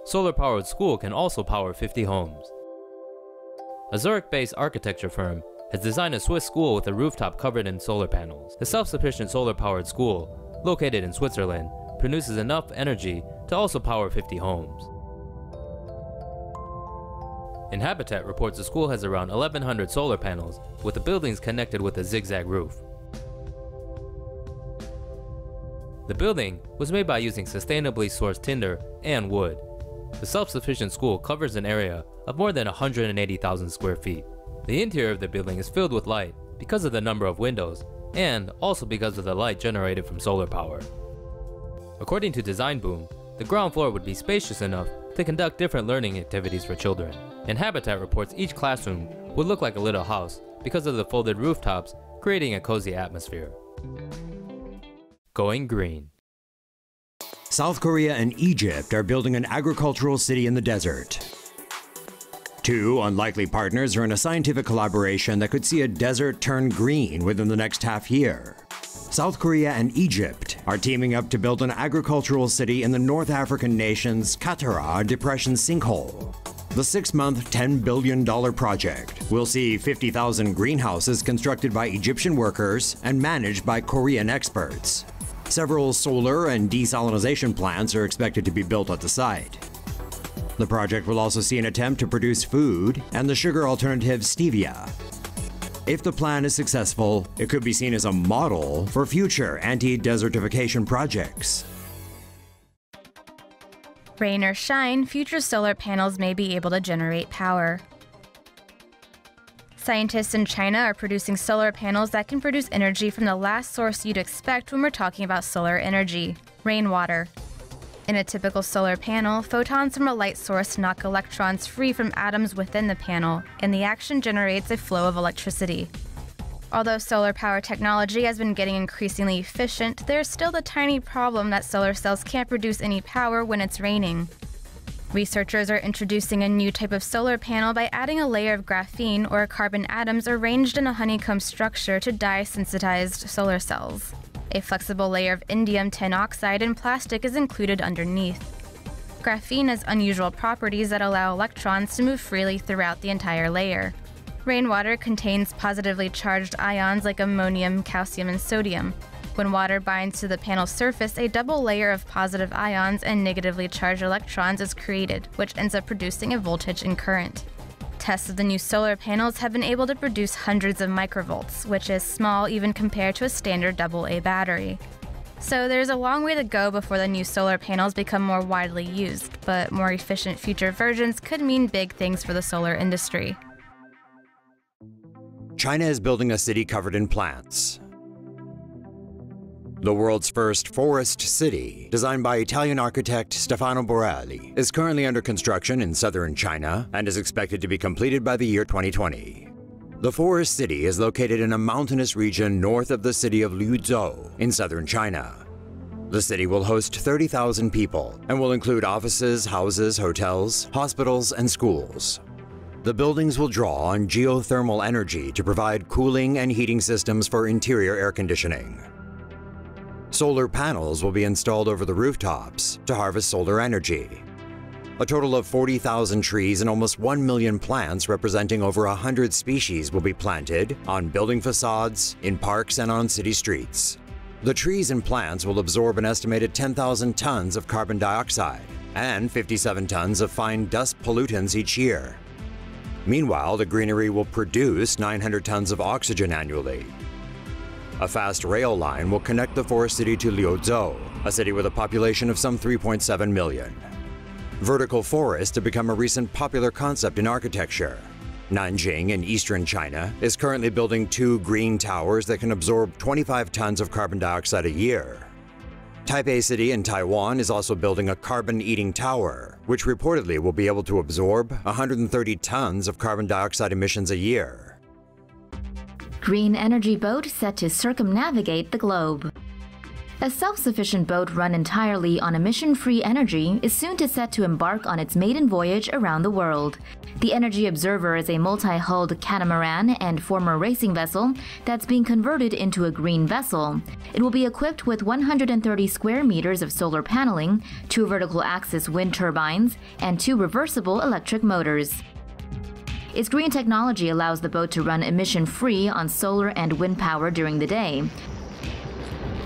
solar-powered school can also power 50 homes. A Zurich-based architecture firm has designed a Swiss school with a rooftop covered in solar panels. The self-sufficient solar-powered school, located in Switzerland, produces enough energy to also power 50 homes. Inhabitat reports the school has around 1,100 solar panels, with the buildings connected with a zigzag roof. The building was made by using sustainably sourced tinder and wood. The self-sufficient school covers an area of more than 180,000 square feet. The interior of the building is filled with light because of the number of windows, and also because of the light generated from solar power. According to Design Boom, the ground floor would be spacious enough to conduct different learning activities for children. Inhabitat reports each classroom would look like a little house because of the folded rooftops, creating a cozy atmosphere. Going green. South Korea and Egypt are building an agricultural city in the desert. Two unlikely partners are in a scientific collaboration that could see a desert turn green within the next half year. South Korea and Egypt are teaming up to build an agricultural city in the North African nation's Qattara Depression sinkhole. The 6-month, $10 billion project will see 50,000 greenhouses constructed by Egyptian workers and managed by Korean experts. Several solar and desalination plants are expected to be built at the site. The project will also see an attempt to produce food and the sugar alternative stevia. If the plan is successful, it could be seen as a model for future anti-desertification projects. Rain or shine, future solar panels may be able to generate power. Scientists in China are producing solar panels that can produce energy from the last source you'd expect when we're talking about solar energy: rainwater. In a typical solar panel, photons from a light source knock electrons free from atoms within the panel, and the action generates a flow of electricity. Although solar power technology has been getting increasingly efficient, there's still the tiny problem that solar cells can't produce any power when it's raining. Researchers are introducing a new type of solar panel by adding a layer of graphene or carbon atoms arranged in a honeycomb structure to dye-sensitized solar cells. A flexible layer of indium tin oxide and plastic is included underneath. Graphene has unusual properties that allow electrons to move freely throughout the entire layer. Rainwater contains positively charged ions like ammonium, calcium, and sodium. When water binds to the panel's surface, a double layer of positive ions and negatively charged electrons is created, which ends up producing a voltage and current. Tests of the new solar panels have been able to produce hundreds of microvolts, which is small even compared to a standard AA battery. So there's a long way to go before the new solar panels become more widely used, but more efficient future versions could mean big things for the solar industry. China is building a city covered in plants. The world's first forest city, designed by Italian architect Stefano Borelli, is currently under construction in southern China and is expected to be completed by the year 2020. The forest city is located in a mountainous region north of the city of Liuzhou in southern China. The city will host 30,000 people and will include offices, houses, hotels, hospitals, and schools. The buildings will draw on geothermal energy to provide cooling and heating systems for interior air conditioning. Solar panels will be installed over the rooftops to harvest solar energy. A total of 40,000 trees and almost 1 million plants representing over 100 species will be planted on building facades, in parks, and on city streets. The trees and plants will absorb an estimated 10,000 tons of carbon dioxide and 57 tons of fine dust pollutants each year. Meanwhile, the greenery will produce 900 tons of oxygen annually. A fast rail line will connect the forest city to Liuzhou, a city with a population of some 3.7 million. Vertical forests have become a recent popular concept in architecture. Nanjing in eastern China is currently building 2 green towers that can absorb 25 tons of carbon dioxide a year. Taipei City in Taiwan is also building a carbon-eating tower, which reportedly will be able to absorb 130 tons of carbon dioxide emissions a year. Green energy boat set to circumnavigate the globe. A self-sufficient boat run entirely on emission-free energy is soon set to embark on its maiden voyage around the world. The Energy Observer is a multi-hulled catamaran and former racing vessel that's being converted into a green vessel. It will be equipped with 130 square meters of solar paneling, 2 vertical-axis wind turbines, and 2 reversible electric motors. Its green technology allows the boat to run emission-free on solar and wind power during the day.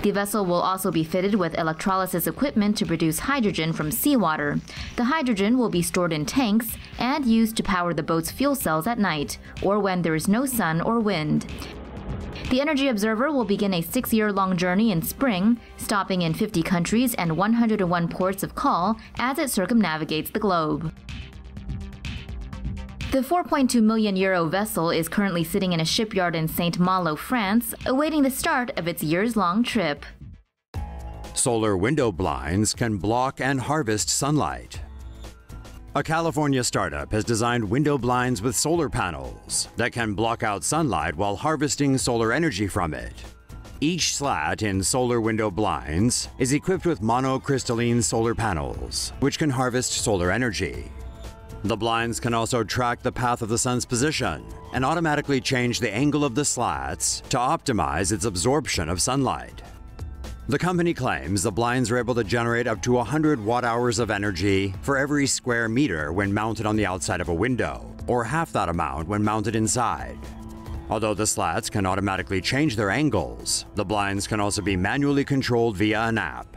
The vessel will also be fitted with electrolysis equipment to produce hydrogen from seawater. The hydrogen will be stored in tanks and used to power the boat's fuel cells at night, or when there is no sun or wind. The Energy Observer will begin a 6-year-long journey in spring, stopping in 50 countries and 101 ports of call as it circumnavigates the globe. The 4.2 million euro vessel is currently sitting in a shipyard in Saint-Malo, France, awaiting the start of its years-long trip. Solar window blinds can block and harvest sunlight. A California startup has designed window blinds with solar panels that can block out sunlight while harvesting solar energy from it. Each slat in solar window blinds is equipped with monocrystalline solar panels, which can harvest solar energy. The blinds can also track the path of the sun's position and automatically change the angle of the slats to optimize its absorption of sunlight. The company claims the blinds are able to generate up to 100 watt-hours of energy for every square meter when mounted on the outside of a window, or half that amount when mounted inside. Although the slats can automatically change their angles, the blinds can also be manually controlled via an app.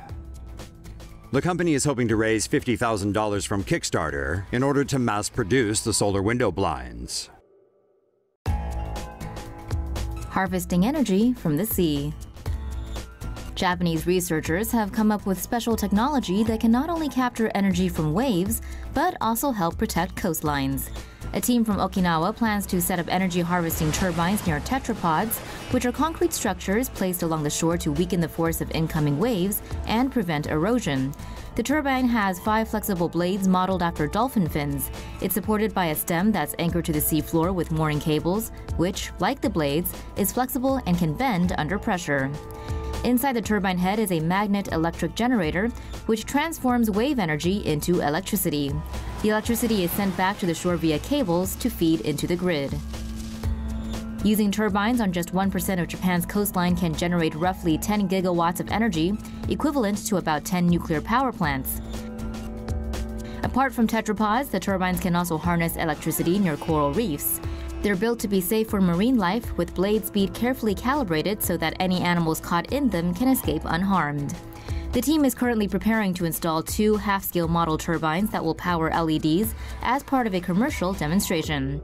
The company is hoping to raise $50,000 from Kickstarter in order to mass-produce the solar window blinds. Harvesting energy from the sea. Japanese researchers have come up with special technology that can not only capture energy from waves, but also help protect coastlines. A team from Okinawa plans to set up energy harvesting turbines near tetrapods, which are concrete structures placed along the shore to weaken the force of incoming waves and prevent erosion. The turbine has 5 flexible blades modeled after dolphin fins. It's supported by a stem that's anchored to the seafloor with mooring cables, which, like the blades, is flexible and can bend under pressure. Inside the turbine head is a magnet electric generator, which transforms wave energy into electricity. The electricity is sent back to the shore via cables to feed into the grid. Using turbines on just 1% of Japan's coastline can generate roughly 10 gigawatts of energy, equivalent to about 10 nuclear power plants. Apart from tetrapods, the turbines can also harness electricity near coral reefs. They're built to be safe for marine life, with blade speed carefully calibrated so that any animals caught in them can escape unharmed. The team is currently preparing to install 2 half-scale model turbines that will power LEDs as part of a commercial demonstration.